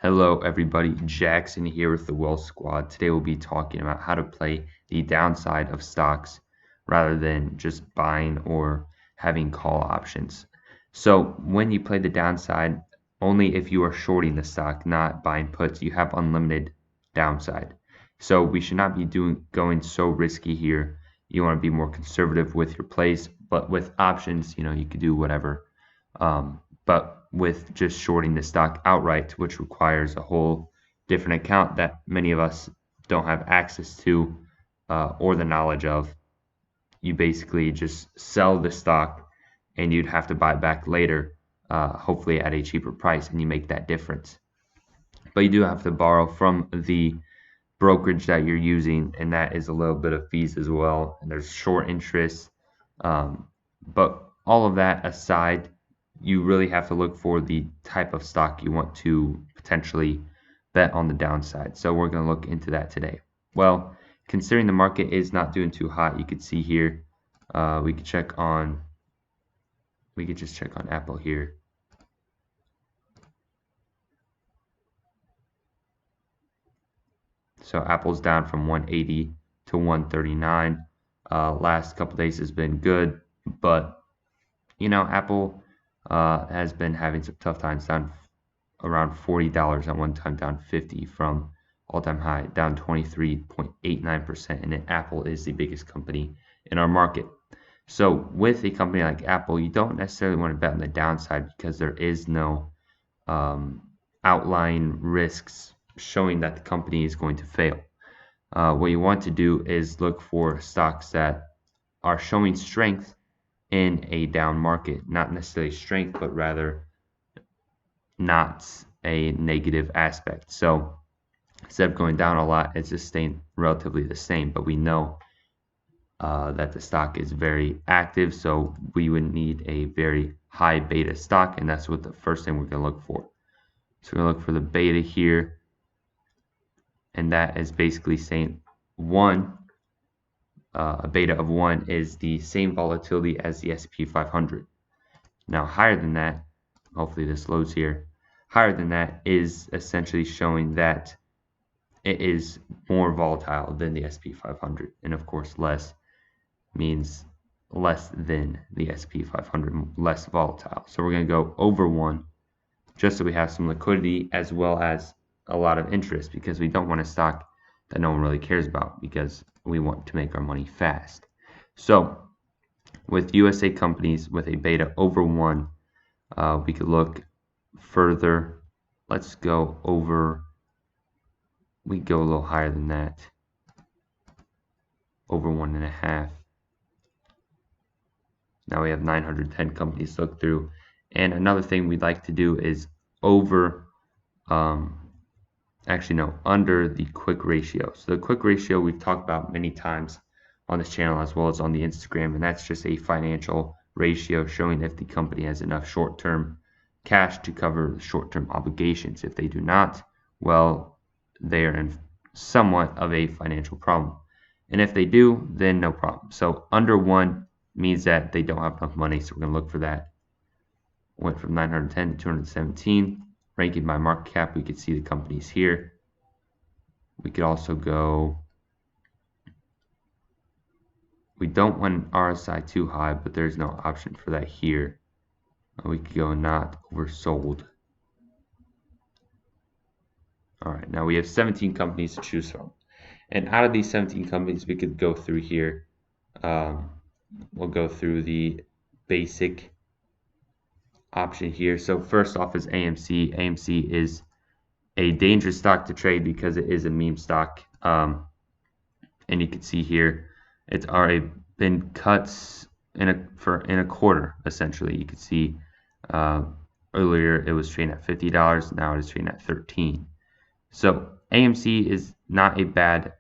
Hello everybody, Jackson here with the Wealth Squad. Today we'll be talking about how to play the downside of stocks rather than just buying or having call options. So when you play the downside, only if you are shorting the stock, not buying puts, you have unlimited downside. So we should not be going so risky here. You want to be more conservative with your plays, but with options, you could do whatever. But with just shorting the stock outright, which requires a whole different account that many of us don't have access to or the knowledge of, you basically just sell the stock and you'd have to buy it back later, hopefully at a cheaper price, and you make that difference. But you do have to borrow from the brokerage that you're using, and that is a little bit of fees as well. And there's short interest. But all of that aside, you really have to look for the type of stock you want to potentially bet on the downside. So we're going to look into that today. Well, considering the market is not doing too hot, you could see here, we could just check on Apple here. So Apple's down from 180 to 139. Last couple days has been good, but Apple has been having some tough times, down around $40 at one time, down 50 from all-time high, down 23.89%, and Apple is the biggest company in our market. So with a company like Apple, you don't necessarily want to bet on the downside because there is no outlying risks showing that the company is going to fail. What you want to do is look for stocks that are showing strength in a down market, not necessarily strength, but rather not a negative aspect. So instead of going down a lot, it's just staying relatively the same, but we know that the stock is very active, so we would need a very high beta stock, and that's what the first thing we're going to look for. So we're going to look for the beta here, and that is basically saying a beta of 1 is the same volatility as the S&P 500. Now higher than that, hopefully this loads here, higher than that is essentially showing that it is more volatile than the S&P 500. And of course less means less than the S&P 500, less volatile. So we're going to go over 1 just so we have some liquidity as well as a lot of interest, because we don't want a stock that no one really cares about because we want to make our money fast. So with USA companies with a beta over 1, we could look further. Let's go over, we go a little higher than that, over 1.5. Now we have 910 companies to look through. And another thing we'd like to do is under the quick ratio. So the quick ratio we've talked about many times on this channel as well as on the Instagram, and that's just a financial ratio showing if the company has enough short-term cash to cover short-term obligations. If they do not, well, they are in somewhat of a financial problem. And if they do, then no problem. So under 1 means that they don't have enough money, so we're going to look for that. Went from 910 to 217. Ranking by market cap, we could see the companies here. We could also go, we don't want RSI too high, but there's no option for that here. We could go not oversold. All right, now we have 17 companies to choose from. And out of these 17 companies, we could go through here. We'll go through the basic option here. So first off is AMC. AMC is a dangerous stock to trade because it is a meme stock. And you can see here, it's already been cut in a quarter, essentially. You can see earlier it was trading at $50, now it is trading at $13. So AMC is not a bad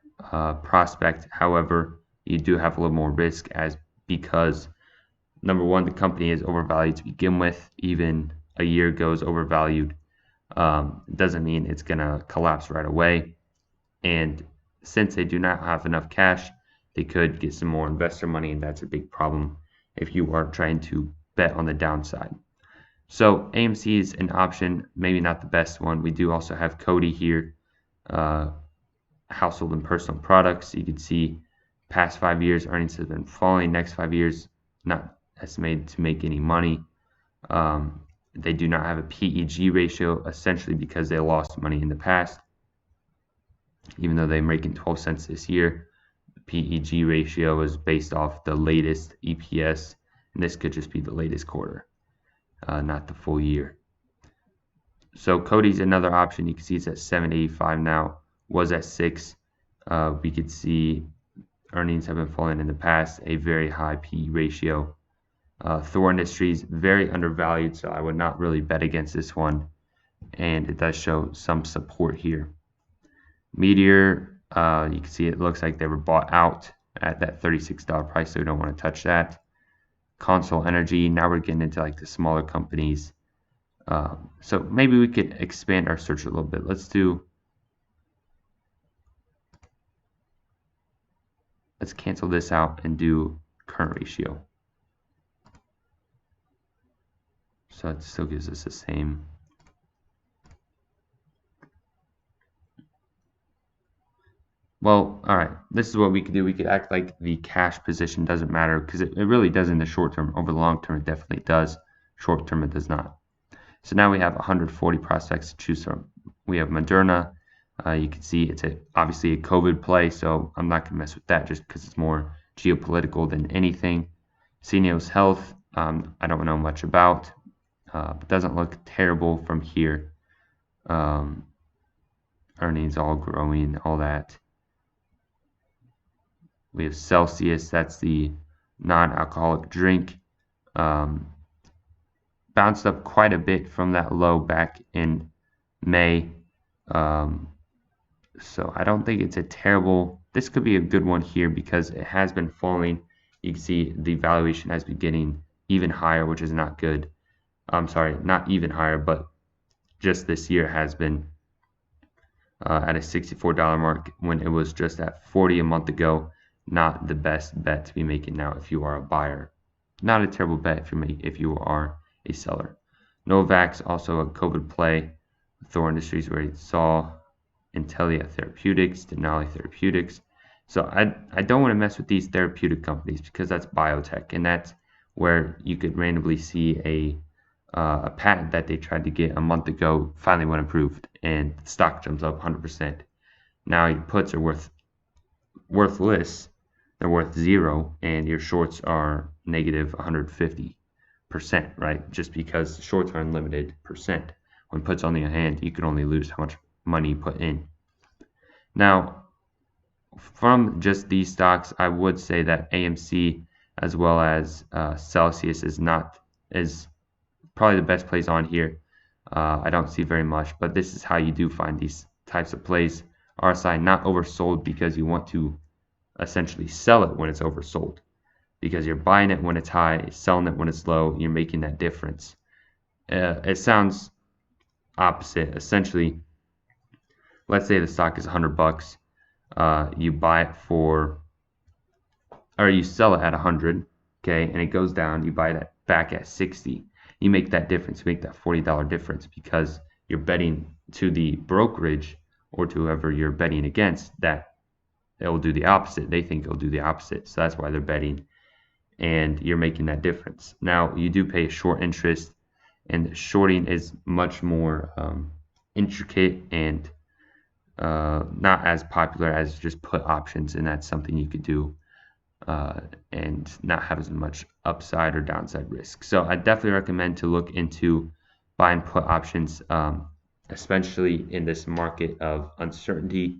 prospect. However, you do have a little more risk because number 1, the company is overvalued to begin with. Even a year ago is overvalued. Doesn't mean it's going to collapse right away. And since they do not have enough cash, they could get some more investor money, and that's a big problem if you are trying to bet on the downside. So AMC is an option, maybe not the best one. We do also have Cody here, household and personal products. You can see past 5 years earnings have been falling. Next 5 years not estimated to make any money. They do not have a PEG ratio, essentially because they lost money in the past. Even though they're making 12 cents this year, the PEG ratio is based off the latest EPS, and this could just be the latest quarter, not the full year. So Cody's another option. You can see it's at $7.85 now, was at $6. We could see earnings have been falling in the past, a very high PE ratio. Thor Industries, very undervalued, so I would not really bet against this one, and it does show some support here. Meteor, you can see it looks like they were bought out at that $36 price, so we don't want to touch that. Consol Energy, now we're getting into like the smaller companies. So maybe we could expand our search a little bit. Let's cancel this out and do current ratio. So it still gives us the same. Well, all right, this is what we could do. We could act like the cash position doesn't matter, because it really does in the short term. Over the long term, it definitely does. Short term, it does not. So now we have 140 prospects to choose from. We have Moderna. You can see it's obviously a COVID play, so I'm not going to mess with that just because it's more geopolitical than anything. Syneos Health, I don't know much about. But doesn't look terrible from here. Earnings all growing, all that. We have Celsius, that's the non-alcoholic drink. Bounced up quite a bit from that low back in May. So I don't think it's a terrible, this could be a good one here because it has been falling. You can see the valuation has been getting even higher, which is not good. I'm sorry, not even higher, but just this year has been at a $64 mark when it was just at $40 a month ago. Not the best bet to be making now if you are a buyer. Not a terrible bet if you are a seller. Novavax, also a COVID play. Thor Industries, where you saw Intellia Therapeutics, Denali Therapeutics. So I don't want to mess with these therapeutic companies because that's biotech, and that's where you could randomly see a patent that they tried to get a month ago finally went approved, and the stock jumps up 100%. Now your puts are worthless. They're worth 0, and your shorts are negative 150%, right? Just because shorts are unlimited percent. When puts on the hand, you can only lose how much money you put in. Now, from just these stocks, I would say that AMC as well as Celsius is probably the best plays on here. I don't see very much, but this is how you do find these types of plays. RSI not oversold because you want to essentially sell it when it's oversold, because you're buying it when it's high, selling it when it's low, you're making that difference. It sounds opposite. Essentially, let's say the stock is $100, you buy it or you sell it at 100, okay, and it goes down, you buy that back at 60. You make that difference, you make that $40 difference, because you're betting to the brokerage or to whoever you're betting against that it will do the opposite. They think it'll do the opposite, so that's why they're betting, and you're making that difference. Now, you do pay a short interest, and shorting is much more intricate and not as popular as just put options, and that's something you could do and not have as much upside or downside risk. So I definitely recommend to look into buying put options, especially in this market of uncertainty.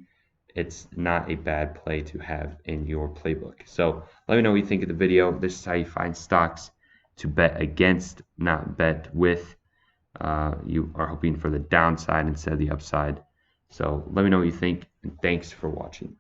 It's not a bad play to have in your playbook. So let me know what you think of the video. This is how you find stocks to bet against, not bet with. You are hoping for the downside instead of the upside. So let me know what you think, and thanks for watching.